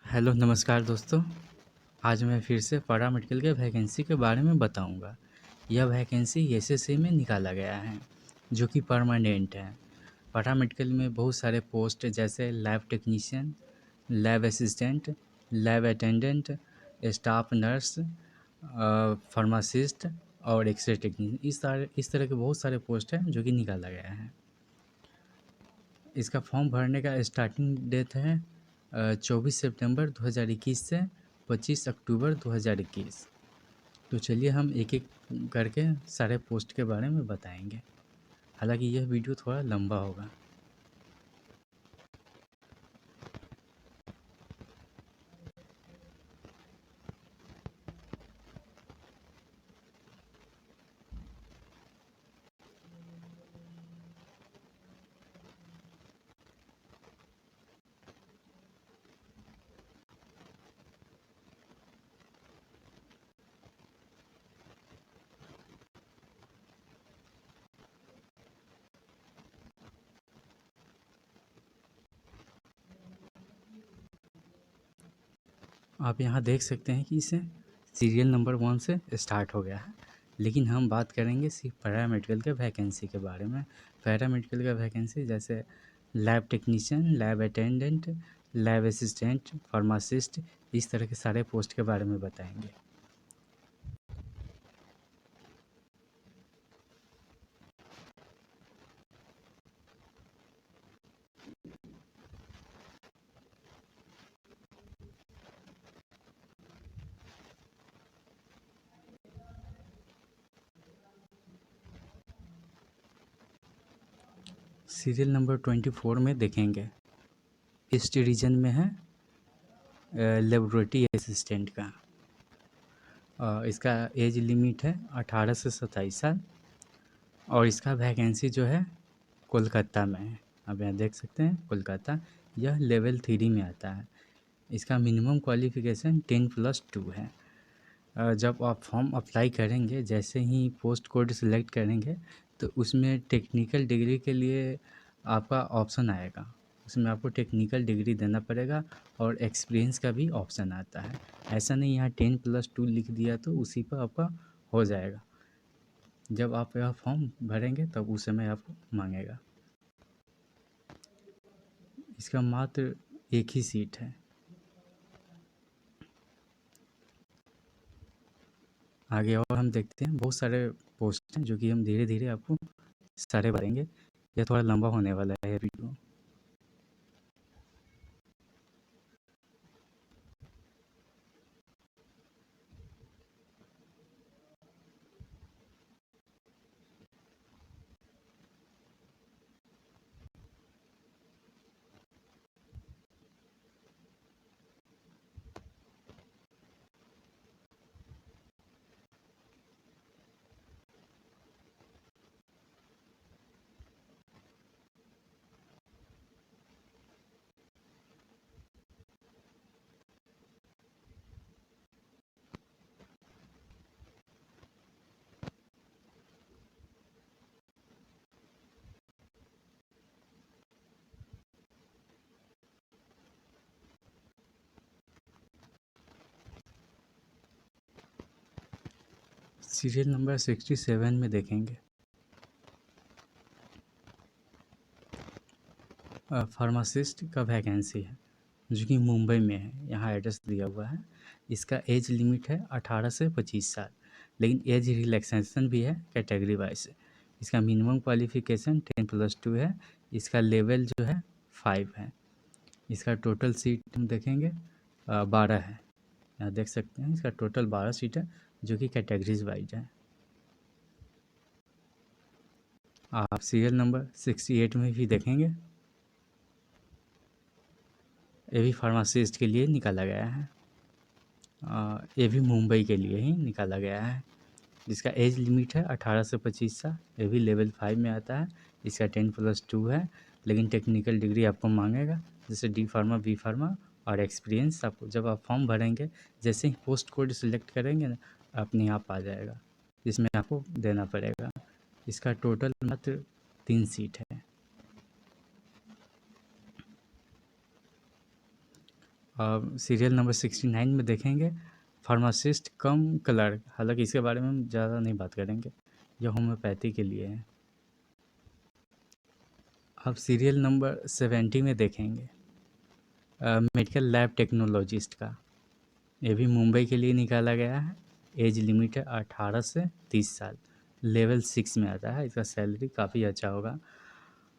Hello नमस्कार दोस्तों। आज मैं फिर से पैरामेडिकल के वैकेंसी के बारे में बताऊंगा। यह वैकेंसी एसएससी में निकाला गया है जो कि परमानेंट है। पैरामेडिकल में बहुत सारे पोस्ट जैसे lab technician, lab assistant, lab attendant, staff nurse, pharmacist और एक्सरे टेक्नीशियन इस तरह के बहुत सारे पोस्ट हैं जो कि निकाला गया है। इसका फॉर्म भरने का स्टार्टिंग डेट है 24 सितंबर 2021 से 25 अक्टूबर 2021। तो चलिए हम एक एक करके सारे पोस्ट के बारे में बताएंगे। हालांकि यह वीडियो थोड़ा लंबा होगा। आप यहाँ देख सकते हैं कि इसे सीरियल नंबर 1 से स्टार्ट हो गया है, लेकिन हम बात करेंगे सिर्फ पैरामेडिकल के वैकेंसी के बारे में। पैरामेडिकल का वैकेंसी जैसे lab technician, lab attendant, lab assistant, pharmacist, इस तरह के सारे पोस्ट के बारे में बताएंगे। सीरियल नंबर 24 में देखेंगे, ईस्ट रीजन में है लेबोरेटरी असिस्टेंट का। इसका एज लिमिट है 18 से 27 साल और इसका वैकेंसी जो है कोलकाता में है। आप यहाँ देख सकते हैं कोलकाता, यह लेवल 3 में आता है। इसका मिनिमम क्वालिफ़िकेशन 10+2 है। जब आप फॉर्म अप्लाई करेंगे, जैसे ही पोस्ट कोड सिलेक्ट करेंगे तो उसमें टेक्निकल डिग्री के लिए आपका ऑप्शन आएगा। उसमें आपको टेक्निकल डिग्री देना पड़ेगा और एक्सपीरियंस का भी ऑप्शन आता है। ऐसा नहीं यहाँ 10+2 लिख दिया तो उसी पर आपका हो जाएगा। जब आप यह फॉर्म भरेंगे तब उस समय आपको मांगेगा। इसका मात्र एक ही सीट है। आगे और हम देखते हैं बहुत सारे पोस्ट हैं जो कि हम धीरे धीरे आपको सारे बताएंगे। यह थोड़ा लंबा होने वाला है ये वीडियो। सीरियल नंबर 67 में देखेंगे, फार्मासिस्ट का वैकेंसी है जो कि मुंबई में है। यहाँ एड्रेस दिया हुआ है। इसका एज लिमिट है 18 से 25 साल, लेकिन एज रिलैक्सेशन भी है कैटेगरी वाइज। इसका मिनिमम क्वालिफ़िकेशन 10+2 है। इसका लेवल जो है 5 है। इसका टोटल सीट हम देखेंगे 12 है। यहाँ देख सकते हैं इसका टोटल 12 सीट है जो कि कैटेगरीज वाइज है। आप सीरियल नंबर 68 में भी देखेंगे, ये भी फार्मासिस्ट के लिए निकाला गया है। ये भी मुंबई के लिए ही निकाला गया है। जिसका एज लिमिट है 18 से 25 साल। ये भी लेवल 5 में आता है। इसका 10+2 है, लेकिन टेक्निकल डिग्री आपको मांगेगा जैसे डी फार्मा, बी फार्मा और एक्सपीरियंस। आपको जब आप फॉर्म भरेंगे, जैसे ही पोस्ट कोड सिलेक्ट करेंगे ना, अपने आप आ जाएगा, जिसमें आपको देना पड़ेगा। इसका टोटल मात्र 3 सीट है। सीरियल नंबर 69 में देखेंगे फार्मासिस्ट कम क्लर्क, हालांकि इसके बारे में हम ज़्यादा नहीं बात करेंगे, यह होम्योपैथी के लिए है। अब सीरियल नंबर 70 में देखेंगे मेडिकल लैब टेक्नोलॉजिस्ट का, ये भी मुंबई के लिए निकाला गया है। एज लिमिट है 18 से 30 साल, लेवल 6 में आता है। इसका सैलरी काफ़ी अच्छा होगा।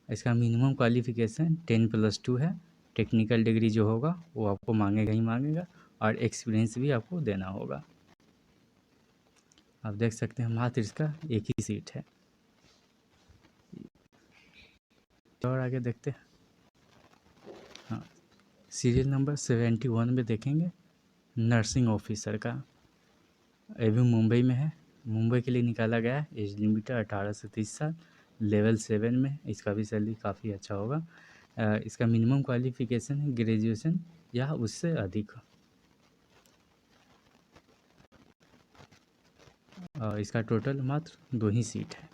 इसका मिनिमम क्वालिफ़िकेशन 10+2 है। टेक्निकल डिग्री जो होगा वो आपको मांगेगा ही मांगेगा, और एक्सपीरियंस भी आपको देना होगा। आप देख सकते हैं मात्र इसका एक ही सीट है। और आगे देखते हैं। हाँ, सीरियल नंबर 71 में देखेंगे नर्सिंग ऑफिसर का, ये भी मुंबई में है। मुंबई के लिए निकाला गया है। एज लिमिट 18 से 30 साल, लेवल 7 में। इसका भी सैलरी काफ़ी अच्छा होगा। इसका मिनिमम क्वालिफ़िकेशन है ग्रेजुएशन या उससे अधिक। इसका टोटल मात्र 2 ही सीट है।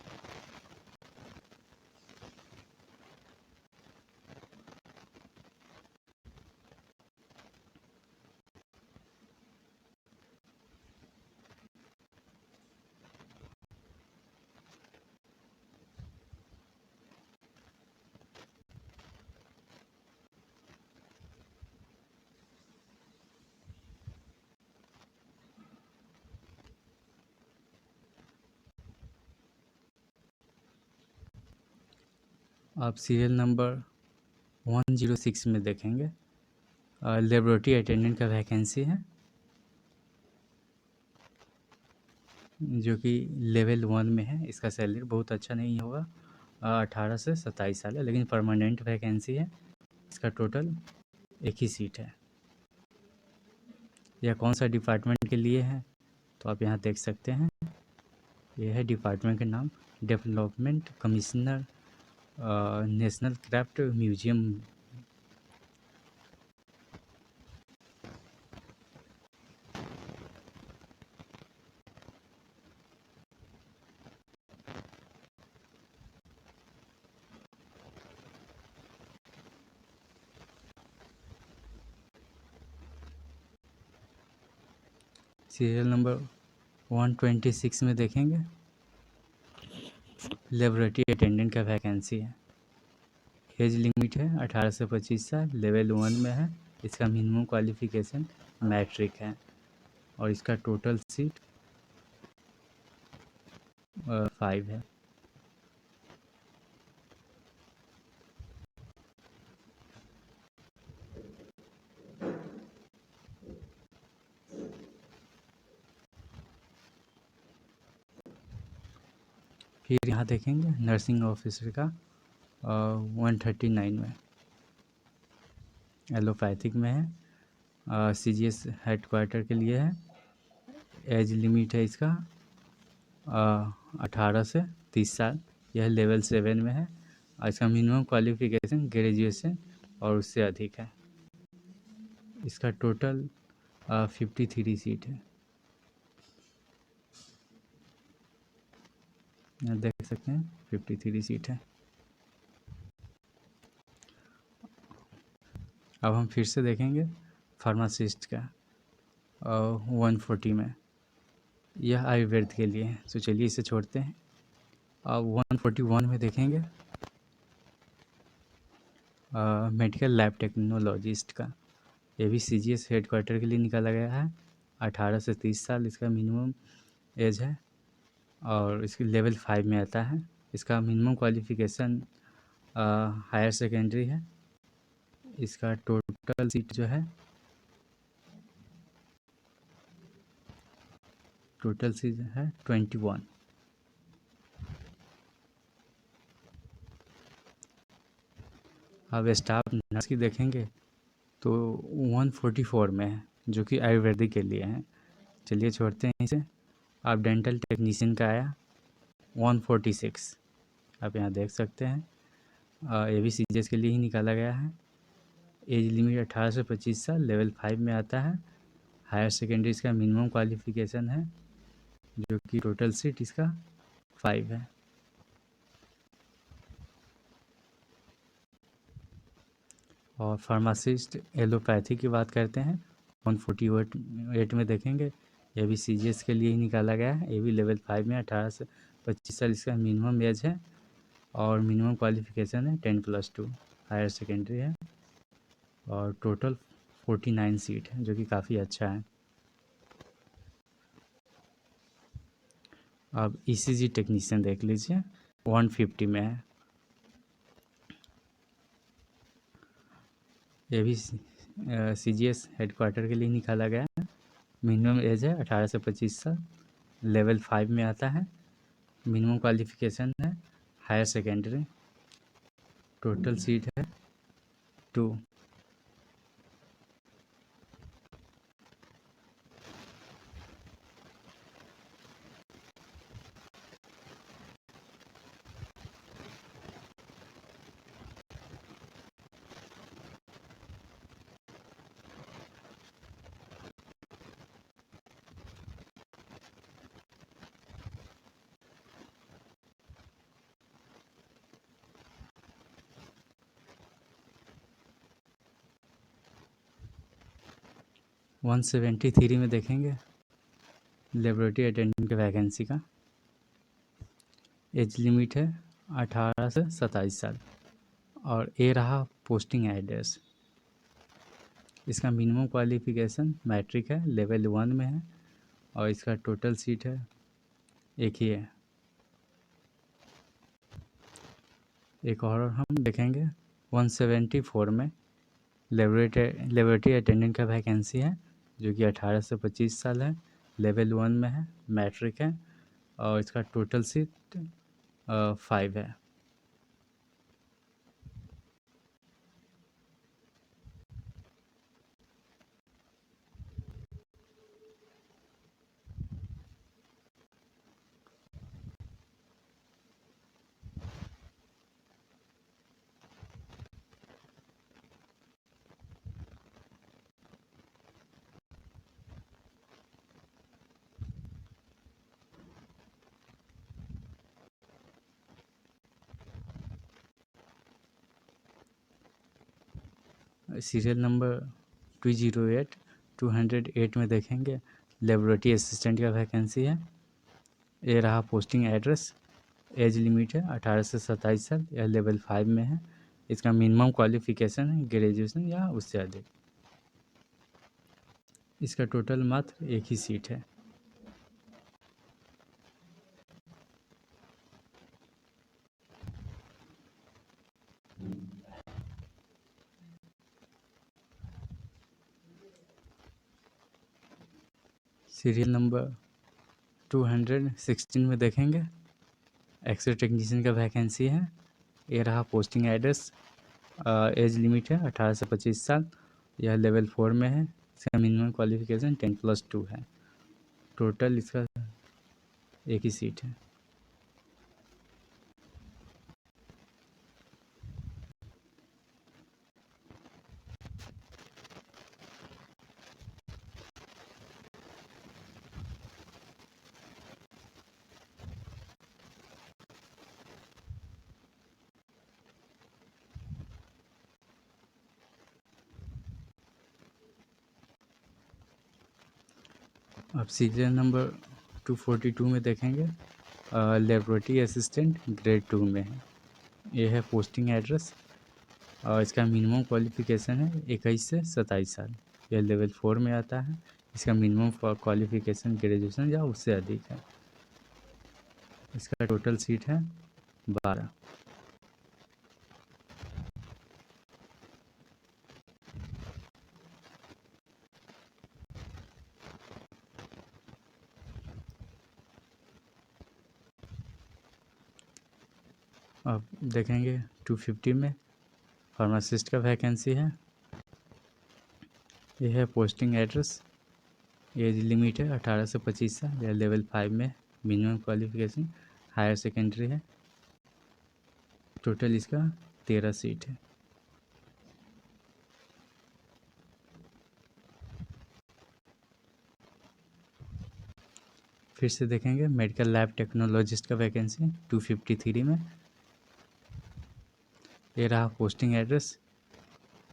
आप सीरियल नंबर 106 में देखेंगे लेबोरेटरी अटेंडेंट का वैकेंसी है, जो कि लेवल 1 में है। इसका सैलरी बहुत अच्छा नहीं होगा, 18 से 27 साल है, लेकिन परमानेंट वैकेंसी है। इसका टोटल एक ही सीट है। यह कौन सा डिपार्टमेंट के लिए है तो आप यहाँ देख सकते हैं। यह है डिपार्टमेंट का नाम, development commissioner national craft museum. Serial number 126 में देखेंगे लेबोरेटरी अटेंडेंट का वैकेंसी है। एज लिमिट है 18 से 25 साल, लेवल 1 में है। इसका मिनिमम क्वालिफ़िकेशन मैट्रिक है, और इसका टोटल सीट 5 है। फिर यहाँ देखेंगे नर्सिंग ऑफिसर का 139 में, एलोपैथिक में है। CGS हेडक्वार्टर के लिए है। एज लिमिट है इसका 18 से 30 साल, यह लेवल 7 में है। और इसका मिनिमम क्वालिफ़िकेशन ग्रेजुएशन और उससे अधिक है। इसका टोटल 53 सीट है। यहाँ देख सकते हैं 53 सीट है। अब हम फिर से देखेंगे फार्मासिस्ट का 140 में, यह आयुर्वेद के लिए है। तो चलिए इसे छोड़ते हैं। अब 141 में देखेंगे मेडिकल लैब टेक्नोलॉजिस्ट का, ये भी CGS हेडक्वार्टर के लिए निकाला गया है। 18 से 30 साल इसका मिनिमम एज है, और इसकी लेवल 5 में आता है। इसका मिनिमम क्वालिफ़िकेशन हायर सेकेंडरी है। इसका टोटल सीट जो है, टोटल सीट है 21। अब स्टाफ नर्स की देखेंगे तो 144 में है, जो कि आयुर्वेदिक के लिए है। चलिए छोड़ते हैं इसे। अब डेंटल टेक्नीशियन का आया 146, आप यहाँ देख सकते हैं। ये भी CGS के लिए ही निकाला गया है। एज लिमिट 18 से 25 साल, लेवल 5 में आता है। हायर सेकेंडरी इसका मिनिमम क्वालिफ़िकेशन है, जो कि टोटल सीट इसका 5 है। और फार्मासिस्ट एलोपैथी की बात करते हैं 148 में देखेंगे, ये भी सीजीएस के लिए ही निकाला गया है। ये भी लेवल 5 में 18 से 25 साल इसका मिनिमम एज है और मिनिमम क्वालिफिकेशन है 10+2 हायर सेकेंडरी है और टोटल 49 सीट है जो कि काफ़ी अच्छा है। अब ईसीजी टेक्नीशियन देख लीजिए 150 में है। ये भी सीजीएस हेडक्वार्टर के लिए निकाला गया है। मिनिमम एज है 18 से 25 साल, लेवल 5 में आता है, मिनिमम क्वालिफिकेशन है हायर सेकेंडरी, टोटल सीट है 2। 173 में देखेंगे लेबोरेटरी अटेंडेंट के वैकेंसी का एज लिमिट है 18 से 27 साल और ये रहा पोस्टिंग एड्रेस। इसका मिनिमम क्वालिफिकेशन मैट्रिक है, लेवल 1 में है और इसका टोटल सीट है एक ही है। एक और हम देखेंगे 174 में लेबोरेटरी अटेंडेंट का वैकेंसी है जो कि 18 से 25 साल है, लेवल 1 में है, मैट्रिक है और इसका टोटल सीट 5 है। सीरियल नंबर 208 में देखेंगे लेबोरेटरी असिस्टेंट का वैकेंसी है। ये रहा पोस्टिंग एड्रेस। एज लिमिट है 18 से 27 साल, यह लेवल 5 में है। इसका मिनिमम क्वालिफिकेशन है ग्रेजुएशन या उससे अधिक। इसका टोटल मात्र एक ही सीट है। सीरियल नंबर 216 में देखेंगे एक्सरे टेक्नीशियन का वैकेंसी है। ये रहा पोस्टिंग एड्रेस। एज लिमिट है 18 से 25 साल, यह लेवल 4 में है। इसका मिनिमम क्वालिफिकेशन 10+2 है। टोटल इसका एक ही सीट है। अब सीरियल नंबर 242 में देखेंगे लेबोरेटरी असिस्टेंट ग्रेड 2 में है। ये है पोस्टिंग एड्रेस और इसका मिनिमम क्वालिफिकेशन है 21 से 27 साल, यह लेवल 4 में आता है। इसका मिनिमम क्वालिफिकेशन ग्रेजुएशन या उससे अधिक है। इसका टोटल सीट है 12। अब देखेंगे 250 में फार्मासिस्ट का वैकेंसी है। यह है पोस्टिंग एड्रेस। एज लिमिट है 18 से 25 साल, यह लेवल 5 में। मिनिमम क्वालिफिकेशन हायर सेकेंडरी है। टोटल इसका 13 सीट है। फिर से देखेंगे मेडिकल लैब टेक्नोलॉजिस्ट का वैकेंसी 253 में। ये रहा पोस्टिंग एड्रेस।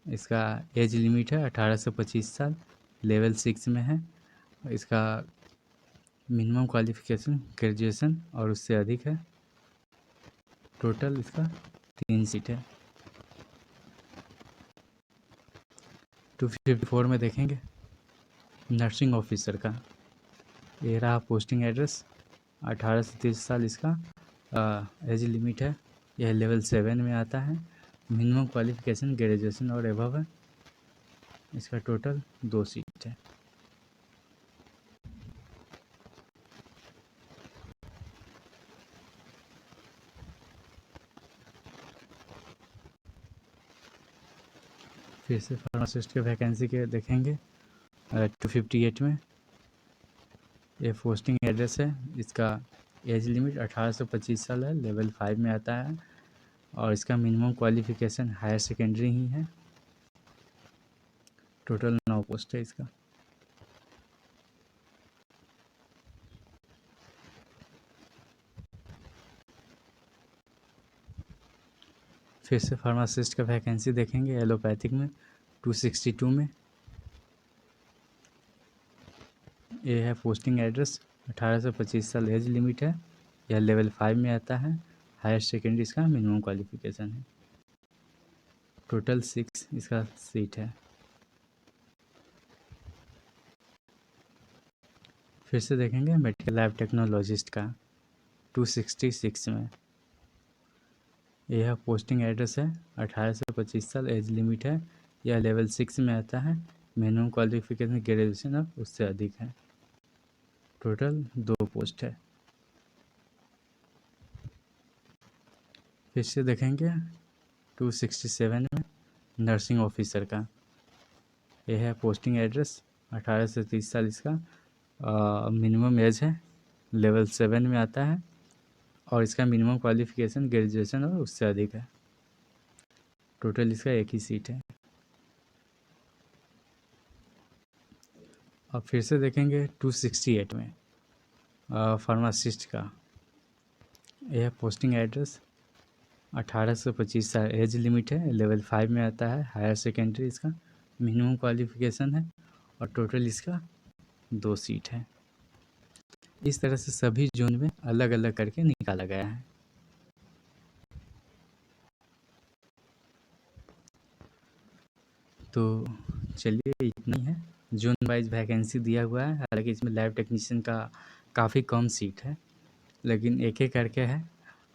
इसका एज लिमिट है 18 से 25 साल, लेवल 6 में है। इसका मिनिमम क्वालिफ़िकेशन ग्रेजुएशन और उससे अधिक है। टोटल इसका 3 सीट है। 254 में देखेंगे नर्सिंग ऑफिसर का, ये रहा पोस्टिंग एड्रेस। 18 से 30 साल इसका एज लिमिट है। यह लेवल 7 में आता है। मिनिमम क्वालिफ़िकेशन ग्रेजुएशन और एबव है। इसका टोटल 2 सीट है। फिर से फार्मासिस्ट के वैकेंसी के देखेंगे 258 में। ये पोस्टिंग एड्रेस है। इसका एज लिमिट 18 से 25 साल है, लेवल 5 में आता है और इसका मिनिमम क्वालिफ़िकेशन हायर सेकेंडरी ही है। टोटल 9 पोस्ट है इसका। फिर से फार्मासिस्ट का वैकेंसी देखेंगे एलोपैथिक में 262 में। ये है पोस्टिंग एड्रेस। 18 से 25 साल एज लिमिट है। यह लेवल 5 में आता है। हायर सेकेंडरी इसका मिनिमम क्वालिफ़िकेशन है। टोटल 6 इसका सीट है। फिर से देखेंगे मेडिकल लैब टेक्नोलॉजिस्ट का 266 में। यह पोस्टिंग एड्रेस है। 18 से 25 साल एज लिमिट है। यह लेवल 6 में आता है। मिनिमम क्वालिफ़िकेशन ग्रेजुएशन और उससे अधिक है। टोटल 2 पोस्ट है। फिर से देखेंगे 267 में नर्सिंग ऑफिसर का। यह है पोस्टिंग एड्रेस। 18 से 30 साल इसका मिनिमम एज है। लेवल 7 में आता है और इसका मिनिमम क्वालिफ़िकेशन ग्रेजुएशन और उससे अधिक है। टोटल इसका 1 ही सीट है। अब फिर से देखेंगे 268 में फार्मासिस्ट का। यह पोस्टिंग एड्रेस। 18 से 25 साल एज लिमिट है। लेवल 5 में आता है। हायर सेकेंडरी इसका मिनिमम क्वालिफ़िकेशन है और टोटल इसका 2 सीट है। इस तरह से सभी जोन में अलग अलग करके निकाला गया है। तो चलिए इतना ही है। जोन वाइज वैकेंसी दिया हुआ है। हालांकि इसमें लैब टेक्नीशियन का काफ़ी कम सीट है, लेकिन एक एक करके है।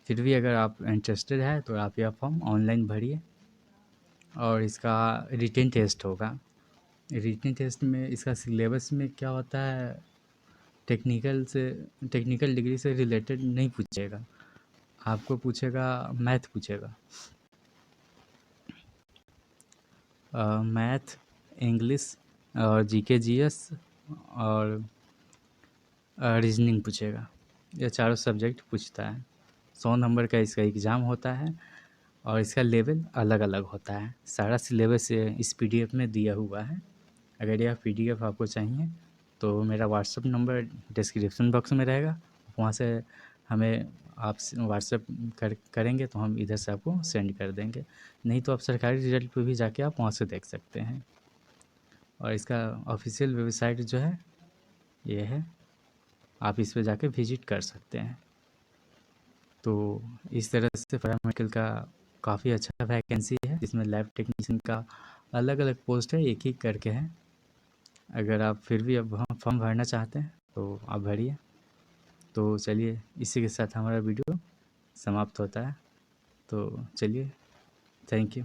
फिर भी अगर आप इंटरेस्टेड है तो आप यह फॉर्म ऑनलाइन भरिए और इसका रिटन टेस्ट होगा। रिटन टेस्ट में इसका सिलेबस में क्या होता है, टेक्निकल डिग्री से रिलेटेड नहीं पूछेगा, आपको पूछेगा मैथ पूछेगा। मैथ, इंग्लिश और जीके जीएस और रीजनिंग पूछेगा। ये चारों सब्जेक्ट पूछता है। 100 नंबर का इसका एग्ज़ाम होता है और इसका लेवल अलग अलग होता है। सारा सिलेबस इस पीडीएफ में दिया हुआ है। अगर यह पीडीएफ आपको चाहिए तो मेरा व्हाट्सअप नंबर डिस्क्रिप्शन बॉक्स में रहेगा, वहाँ से हमें आप व्हाट्सअप करेंगे तो हम इधर से आपको सेंड कर देंगे। नहीं तो आप सरकारी रिजल्ट पे भी जाके आप वहाँ से देख सकते हैं। और इसका ऑफिशियल वेबसाइट जो है ये है, आप इस पे जाके विजिट कर सकते हैं। तो इस तरह से पैरामेडिकल का काफ़ी अच्छा वैकेंसी है, जिसमें लैब टेक्नीशियन का अलग अलग पोस्ट है, एक एक करके है। अगर आप फिर भी अब फॉर्म भरना चाहते हैं तो आप भरिए। तो चलिए इसी के साथ हमारा वीडियो समाप्त होता है। तो चलिए, थैंक यू।